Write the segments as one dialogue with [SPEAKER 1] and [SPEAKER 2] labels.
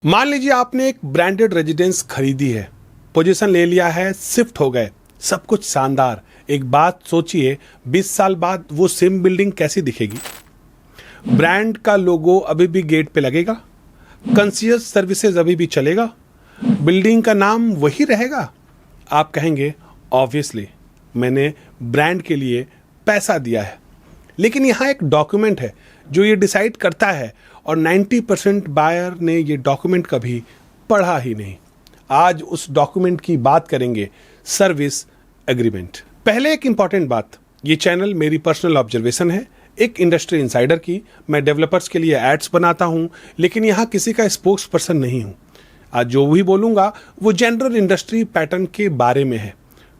[SPEAKER 1] मान लीजिए आपने एक ब्रांडेड रेजिडेंस खरीदी है, पोजीशन ले लिया है, शिफ्ट हो गए, सब कुछ शानदार। एक बात सोचिए, 20 साल बाद वो सेम बिल्डिंग कैसी दिखेगी? ब्रांड का लोगो अभी भी गेट पे लगेगा? कंसीयज सर्विसेज अभी भी चलेगा? बिल्डिंग का नाम वही रहेगा? आप कहेंगे ऑब्वियसली मैंने ब्रांड के लिए पैसा दिया है। लेकिन यहाँ एक डॉक्यूमेंट है जो ये डिसाइड करता है और 90% बायर ने ये डॉक्यूमेंट कभी पढ़ा ही नहीं। आज उस डॉक्यूमेंट की बात करेंगे, सर्विस एग्रीमेंट। पहले एक इंपॉर्टेंट बात, ये चैनल मेरी पर्सनल ऑब्जर्वेशन है, एक इंडस्ट्री इंसाइडर की। मैं डेवलपर्स के लिए एड्स बनाता हूँ, लेकिन यहाँ किसी का स्पोक्स पर्सन नहीं हूँ। आज जो भी बोलूँगा वो जनरल इंडस्ट्री पैटर्न के बारे में है।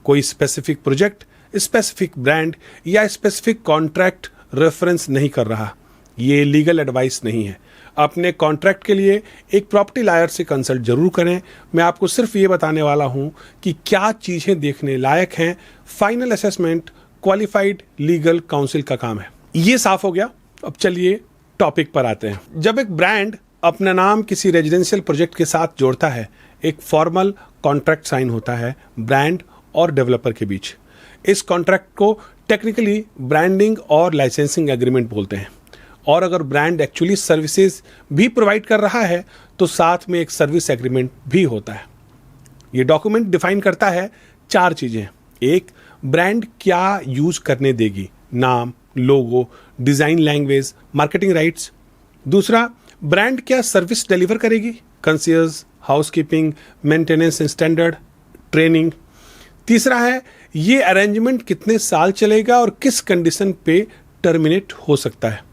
[SPEAKER 1] कोई स्पेसिफिक प्रोजेक्ट, स्पेसिफिक ब्रांड या स्पेसिफिक कॉन्ट्रैक्ट रेफरेंस नहीं कर रहा। ये लीगल एडवाइस नहीं है। अपने कॉन्ट्रैक्ट के लिए एक प्रॉपर्टी लॉयर से कंसल्ट जरूर करें। मैं आपको सिर्फ ये बताने वाला हूं कि क्या चीजें देखने लायक हैं। Final assessment qualified legal council का काम है। ये साफ हो गया। अब चलिए टॉपिक पर आते हैं। जब एक ब्रांड अपना नाम किसी रेजिडेंशियल प्रोजेक्ट के साथ जोड़ता है, एक फॉर्मल कॉन्ट्रैक्ट साइन होता है ब्रांड और डेवलपर के बीच। इस कॉन्ट्रैक्ट को टेक्निकली ब्रांडिंग और लाइसेंसिंग एग्रीमेंट बोलते हैं। और अगर ब्रांड एक्चुअली सर्विसेज भी प्रोवाइड कर रहा है तो साथ में एक सर्विस एग्रीमेंट भी होता है। ये डॉक्यूमेंट डिफाइन करता है 4 चीजें। एक, ब्रांड क्या यूज करने देगी, नाम, लोगो, डिजाइन, लैंग्वेज, मार्केटिंग राइट्स। दूसरा, ब्रांड क्या सर्विस डिलीवर करेगी, concierge, housekeeping, maintenance standard, training. तीसरा है, ये अरेंजमेंट कितने साल चलेगा और किस कंडीशन पे टर्मिनेट हो सकता है।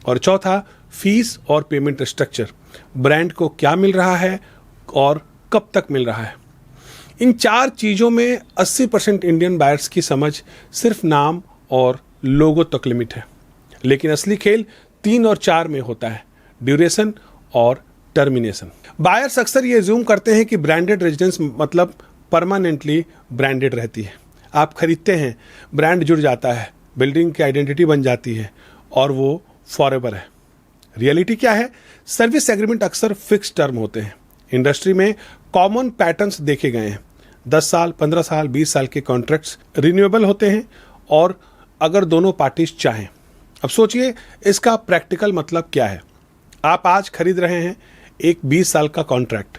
[SPEAKER 1] और चौथा, फीस और पेमेंट स्ट्रक्चर, ब्रांड को क्या मिल रहा है और कब तक मिल रहा है। इन 4 चीज़ों में 80% इंडियन बायर्स की समझ सिर्फ नाम और लोगो तक लिमिट है। लेकिन असली खेल 3 और 4 में होता है, ड्यूरेशन और टर्मिनेशन। बायर्स अक्सर ये ज्यूम करते हैं कि ब्रांडेड रेजिडेंस मतलब परमानेंटली ब्रांडेड रहती है। आप खरीदते हैं, ब्रांड जुड़ जाता है, बिल्डिंग की आइडेंटिटी बन जाती है और वो फॉरएवर है। रियलिटी क्या है? सर्विस एग्रीमेंट अक्सर फिक्स टर्म होते हैं। इंडस्ट्री में कॉमन पैटर्न्स देखे गए हैं। 10 साल, 15 साल, 20 साल के कॉन्ट्रैक्ट्स रिन्यूएबल होते हैं, और अगर दोनों पार्टीज चाहें। अब सोचिए इसका प्रैक्टिकल मतलब क्या है। आप आज खरीद रहे हैं एक 20 साल का कॉन्ट्रैक्ट,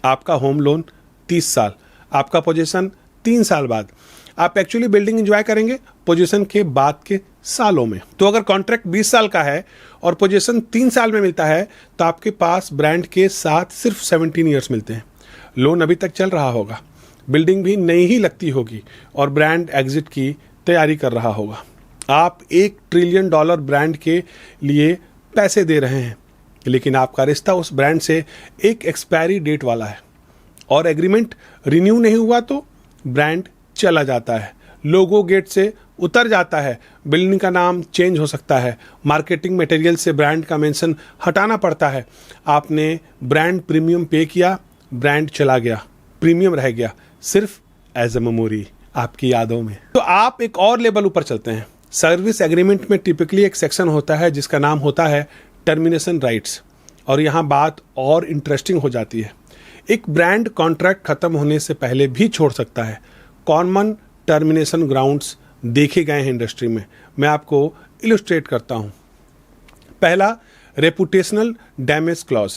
[SPEAKER 1] आपका होम लोन 30 साल, आपका पोजीशन 3 साल बाद। आप एक्चुअली बिल्डिंग एंजॉय करेंगे पोजीशन के बाद के सालों में। तो अगर कॉन्ट्रैक्ट 20 साल का है और पोजीशन 3 साल में मिलता है तो आपके पास ब्रांड के साथ सिर्फ 17 ईयर्स मिलते हैं। लोन अभी तक चल रहा होगा, बिल्डिंग भी नई ही लगती होगी और ब्रांड एग्जिट की तैयारी कर रहा होगा। आप $1 ट्रिलियन ब्रांड के लिए पैसे दे रहे हैं, लेकिन आपका रिश्ता उस ब्रांड से एक एक्सपायरी डेट वाला है और एग्रीमेंट रिन्यू नहीं हुआ तो ब्रांड चला जाता है, लोगो गेट से उतर जाता है, बिल्डिंग का नाम चेंज हो सकता है, मार्केटिंग मटेरियल से ब्रांड का मेंशन हटाना पड़ता है। आपने ब्रांड प्रीमियम पे किया, ब्रांड चला गया, प्रीमियम रह गया सिर्फ एज अ मेमोरी आपकी यादों में। तो आप एक और लेवल ऊपर चलते हैं। सर्विस एग्रीमेंट में टिपिकली एक सेक्शन होता है जिसका नाम होता है टर्मिनेशन राइट्स, और यहाँ बात और इंटरेस्टिंग हो जाती है। एक ब्रांड कॉन्ट्रैक्ट खत्म होने से पहले भी छोड़ सकता है। कॉमन टर्मिनेशन ग्राउंड्स देखे गए हैं इंडस्ट्री में। मैं आपको इलस्ट्रेट करता हूं। पहला, रेपुटेशनल डैमेज क्लॉज।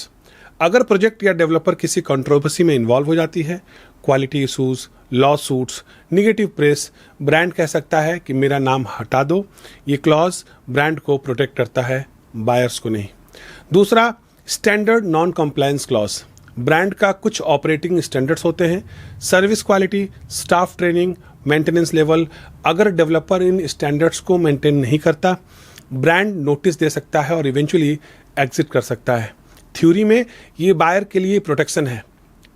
[SPEAKER 1] अगर प्रोजेक्ट या डेवलपर किसी कंट्रोवर्सी में इन्वॉल्व हो जाती है, quality issues, law suits, negative press, brand कह सकता है कि मेरा नाम हटा दो। ये क्लॉज ब्रांड को प्रोटेक्ट करता है, बायर्स को नहीं। दूसरा, standard non compliance clause. Brand का कुछ ऑपरेटिंग स्टैंडर्ड्स होते हैं, service quality, staff training, maintenance level. अगर डेवलपर इन स्टैंडर्ड्स को मेंटेन नहीं करता, ब्रांड नोटिस दे सकता है और इवेंचुअली एग्जिट कर सकता है। थ्योरी में ये बायर के लिए प्रोटेक्शन है,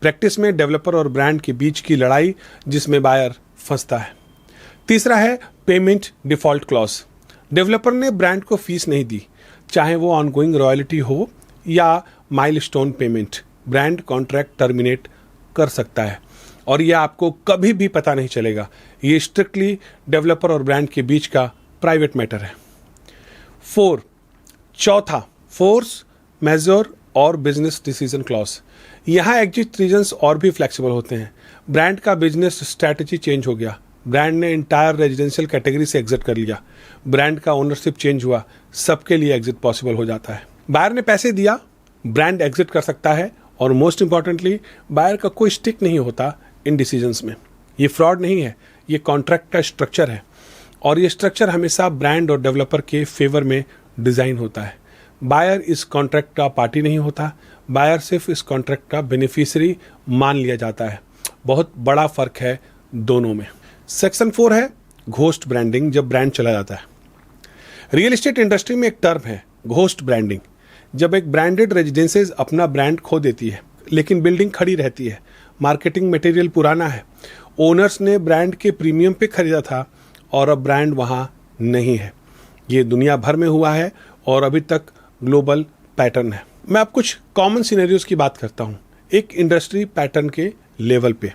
[SPEAKER 1] प्रैक्टिस में डेवलपर और ब्रांड के बीच की लड़ाई जिसमें बायर फंसता है। तीसरा है पेमेंट डिफॉल्ट क्लॉज। डेवलपर ने ब्रांड को फीस नहीं दी, चाहे वो ऑनगोइंग रॉयल्टी हो या milestone payment, brand contract terminate कर सकता है और यह आपको कभी भी पता नहीं चलेगा। ये स्ट्रिक्टली डेवलपर और ब्रांड के बीच का प्राइवेट मैटर है। चौथा, फोर्स मेजर और बिजनेस डिसीजन क्लॉज। यहाँ एग्जिट रीजन्स और भी फ्लेक्सिबल होते हैं। ब्रांड का बिजनेस स्ट्रैटेजी चेंज हो गया, ब्रांड ने इंटायर रेजिडेंशियल कैटेगरी से एग्जिट कर लिया, ब्रांड का ओनरशिप चेंज हुआ, सबके लिए एग्जिट पॉसिबल हो जाता है। बायर ने पैसे दिया, ब्रांड एग्जिट कर सकता है, और मोस्ट इंपॉर्टेंटली बायर का कोई स्टिक नहीं होता इन डिसीजंस में। ये फ्रॉड नहीं है, ये कॉन्ट्रैक्ट का स्ट्रक्चर है, और ये स्ट्रक्चर हमेशा ब्रांड और डेवलपर के फेवर में डिज़ाइन होता है। बायर इस कॉन्ट्रैक्ट का पार्टी नहीं होता, बायर सिर्फ इस कॉन्ट्रैक्ट का बेनिफिशियरी मान लिया जाता है। बहुत बड़ा फर्क है दोनों में। सेक्शन 4 है घोस्ट ब्रांडिंग, जब ब्रांड चला जाता है। रियल एस्टेट इंडस्ट्री में एक टर्म है घोस्ट ब्रांडिंग। जब एक ब्रांडेड रेजिडेंसेज अपना ब्रांड खो देती है, लेकिन बिल्डिंग खड़ी रहती है, मार्केटिंग मटेरियल पुराना है, ओनर्स ने ब्रांड के प्रीमियम पे खरीदा था और अब ब्रांड वहाँ नहीं है। ये दुनिया भर में हुआ है और अभी तक ग्लोबल पैटर्न है। मैं अब कुछ कॉमन सिनेरियोज की बात करता हूँ एक इंडस्ट्री पैटर्न के लेवल पे।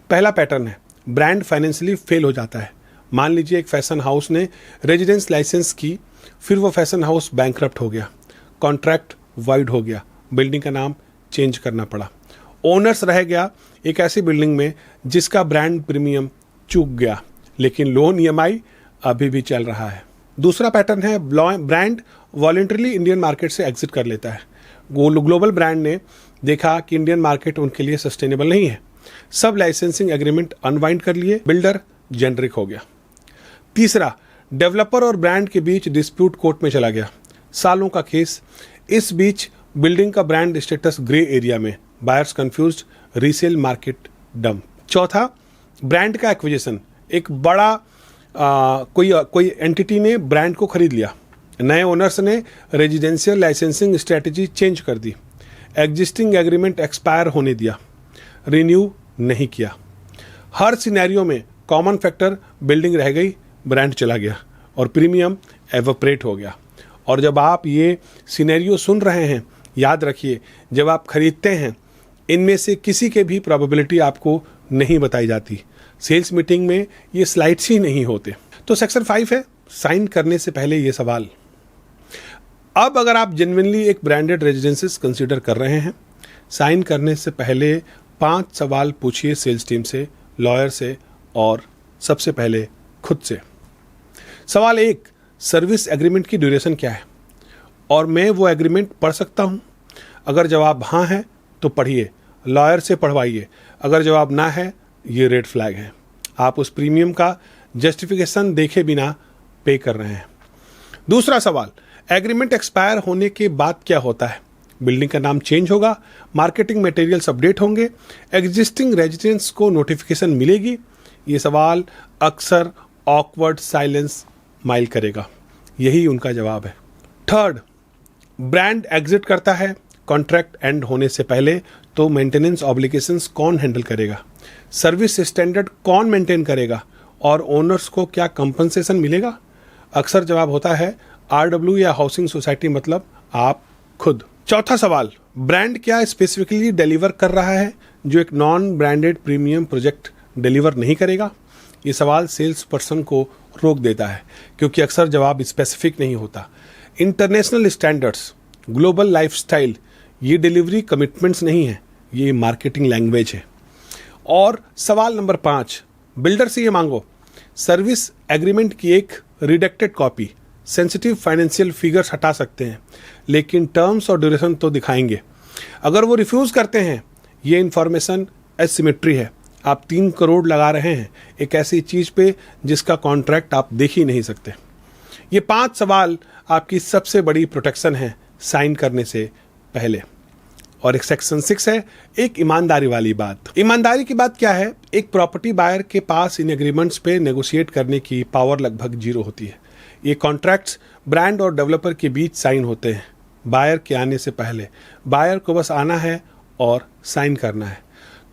[SPEAKER 1] पहला पैटर्न है ब्रांड फाइनेंशियली फेल हो जाता है। मान लीजिए एक फैशन हाउस ने रेजिडेंस लाइसेंस की, फिर वो फैशन हाउस बैंकरप्ट हो गया, कॉन्ट्रैक्ट वाइड हो गया, बिल्डिंग का नाम चेंज करना पड़ा, ओनर्स रह गया एक ऐसी बिल्डिंग में जिसका ब्रांड प्रीमियम चूक गया, लेकिन लोन EMI अभी भी चल रहा है। दूसरा पैटर्न है ब्रांड वॉलंटरीली इंडियन मार्केट से एग्जिट कर लेता है। ग्लोबल ब्रांड ने देखा कि इंडियन मार्केट उनके लिए सस्टेनेबल नहीं है, सब लाइसेंसिंग एग्रीमेंट अनवाइंड कर लिए, बिल्डर जेनरिक हो गया। तीसरा, डेवलपर और ब्रांड के बीच डिस्प्यूट कोर्ट में चला गया, सालों का केस, इस बीच बिल्डिंग का ब्रांड स्टेटस ग्रे एरिया में, buyers confused, resale market dump. चौथा, ब्रांड का एक्विजिशन, एक बड़ा कोई एंटिटी ने ब्रांड को खरीद लिया, नए ओनर्स ने रेजिडेंशियल लाइसेंसिंग स्ट्रेटजी चेंज कर दी, एग्जिस्टिंग एग्रीमेंट एक्सपायर होने दिया, रिन्यू नहीं किया। हर सिनेरियो में कॉमन फैक्टर बिल्डिंग रह गई, ब्रांड चला गया और प्रीमियम एवोपरेट हो गया। और जब आप ये सिनेरियो सुन रहे हैं, याद रखिए जब आप खरीदते हैं इनमें से किसी के भी प्रोबेबिलिटी आपको नहीं बताई जाती। सेल्स मीटिंग में ये स्लाइड्स ही नहीं होते। तो सेक्शन 5 है साइन करने से पहले ये सवाल। अब अगर आप जेन्युइनली एक ब्रांडेड रेजिडेंसेस कंसीडर कर रहे हैं, साइन करने से पहले 5 सवाल पूछिए सेल्स टीम से, लॉयर से और सबसे पहले खुद से। सवाल 1, सर्विस एग्रीमेंट की ड्यूरेशन क्या है और मैं वो एग्रीमेंट पढ़ सकता हूँ? अगर जवाब हाँ है तो पढ़िए, लॉयर से पढ़वाइए। अगर जवाब ना है, ये रेड फ्लैग है, आप उस प्रीमियम का जस्टिफिकेशन देखे बिना पे कर रहे हैं। दूसरा सवाल, एग्रीमेंट एक्सपायर होने के बाद क्या होता है? बिल्डिंग का नाम चेंज होगा, मार्केटिंग मटेरियल्स अपडेट होंगे, एग्जिस्टिंग रेजिडेंट्स को नोटिफिकेशन मिलेगी? ये सवाल अक्सर ऑकवर्ड साइलेंस माइल करेगा, यही उनका जवाब है। थर्ड, ब्रांड एग्जिट करता है कॉन्ट्रैक्ट एंड होने से पहले, तो मेंटेनेंस ऑब्लिगेशंस कौन हैंडल करेगा? सर्विस स्टैंडर्ड कौन मेंटेन करेगा? और ओनर्स को क्या कंपनसेशन मिलेगा? अक्सर जवाब होता है RW या हाउसिंग सोसाइटी, मतलब आप खुद। चौथा सवाल, ब्रांड क्या स्पेसिफिकली डिलीवर कर रहा है जो एक non branded premium project deliver नहीं करेगा? ये सवाल सेल्स पर्सन को रोक देता है क्योंकि अक्सर जवाब स्पेसिफिक नहीं होता। इंटरनेशनल स्टैंडर्ड्स, ग्लोबल लाइफस्टाइल, ये डिलीवरी कमिटमेंट्स नहीं है, ये मार्केटिंग लैंग्वेज है। और सवाल नंबर 5, बिल्डर से ये मांगो सर्विस एग्रीमेंट की एक रिडेक्टेड कॉपी, सेंसिटिव फाइनेंशियल फिगर्स हटा सकते हैं लेकिन टर्म्स और ड्यूरेशन तो दिखाएंगे। अगर वो रिफ्यूज़ करते हैं, ये इन्फॉर्मेशन एसिमेट्री है, आप 3 करोड़ लगा रहे हैं एक ऐसी चीज़ पे जिसका कॉन्ट्रैक्ट आप देख ही नहीं सकते। ये 5 सवाल आपकी सबसे बड़ी प्रोटेक्शन है साइन करने से पहले। और एक सेक्शन 6 है एक ईमानदारी वाली बात। ईमानदारी की बात क्या है? एक प्रॉपर्टी बायर के पास इन एग्रीमेंट्स पे नेगोशिएट करने की पावर लगभग 0 होती है। ये कॉन्ट्रैक्ट्स ब्रांड और डेवलपर के बीच साइन होते हैं बायर के आने से पहले। बायर को बस आना है और साइन करना है।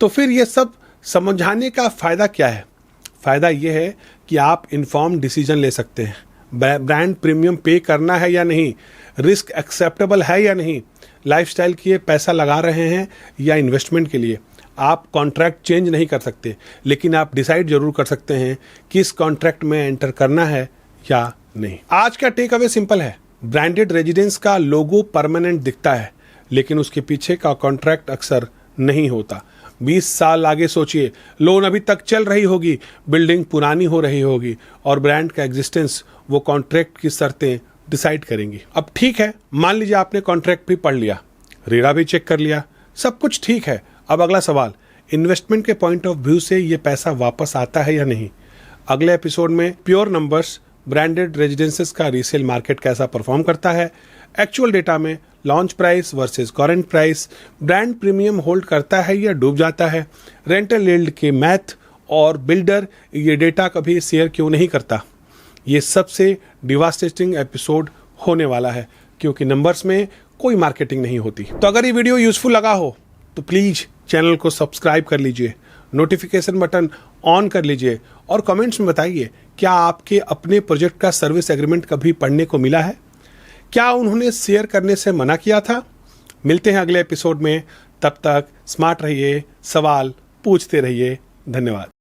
[SPEAKER 1] तो फिर ये सब समझाने का फ़ायदा क्या है? फ़ायदा ये है कि आप इन्फॉर्म डिसीजन ले सकते हैं। ब्रांड प्रीमियम पे करना है या नहीं, रिस्क एक्सेप्टेबल है या नहीं, लाइफस्टाइल के लिए पैसा लगा रहे हैं या इन्वेस्टमेंट के लिए। आप कॉन्ट्रैक्ट चेंज नहीं कर सकते, लेकिन आप डिसाइड जरूर कर सकते हैं कि इस कॉन्ट्रैक्ट में एंटर करना है या नहीं। आज का टेक अवे सिंपल है, ब्रांडेड रेजिडेंस का लोगो परमानेंट दिखता है लेकिन उसके पीछे का कॉन्ट्रैक्ट अक्सर नहीं होता। 20 साल आगे सोचिए, लोन अभी तक चल रही होगी, बिल्डिंग पुरानी हो रही होगी और ब्रांड का एग्जिस्टेंस वो कॉन्ट्रैक्ट की शर्तें डिसाइड करेंगी। अब ठीक है, मान लीजिए आपने कॉन्ट्रैक्ट भी पढ़ लिया, रेरा भी चेक कर लिया, सब कुछ ठीक है। अब अगला सवाल, इन्वेस्टमेंट के पॉइंट ऑफ व्यू से ये पैसा वापस आता है या नहीं। अगले एपिसोड में प्योर नंबर्स, ब्रांडेड रेजिडेंसेस का रीसेल मार्केट कैसा परफॉर्म करता है, एक्चुअल डेटा में launch price versus current price, brand premium hold करता है या डूब जाता है, रेंटल यील्ड के मैथ और बिल्डर ये डेटा कभी शेयर क्यों नहीं करता। ये सबसे डिवास्टेटिंग एपिसोड होने वाला है क्योंकि नंबर्स में कोई मार्केटिंग नहीं होती। तो अगर ये वीडियो यूजफुल लगा हो तो प्लीज चैनल को सब्सक्राइब कर लीजिए, नोटिफिकेशन बटन ऑन कर लीजिए और कमेंट्स में बताइए क्या आपके अपने प्रोजेक्ट का सर्विस एग्रीमेंट कभी पढ़ने को मिला है, क्या उन्होंने शेयर करने से मना किया था। मिलते हैं अगले एपिसोड में, तब तक स्मार्ट रहिए, सवाल पूछते रहिए। धन्यवाद।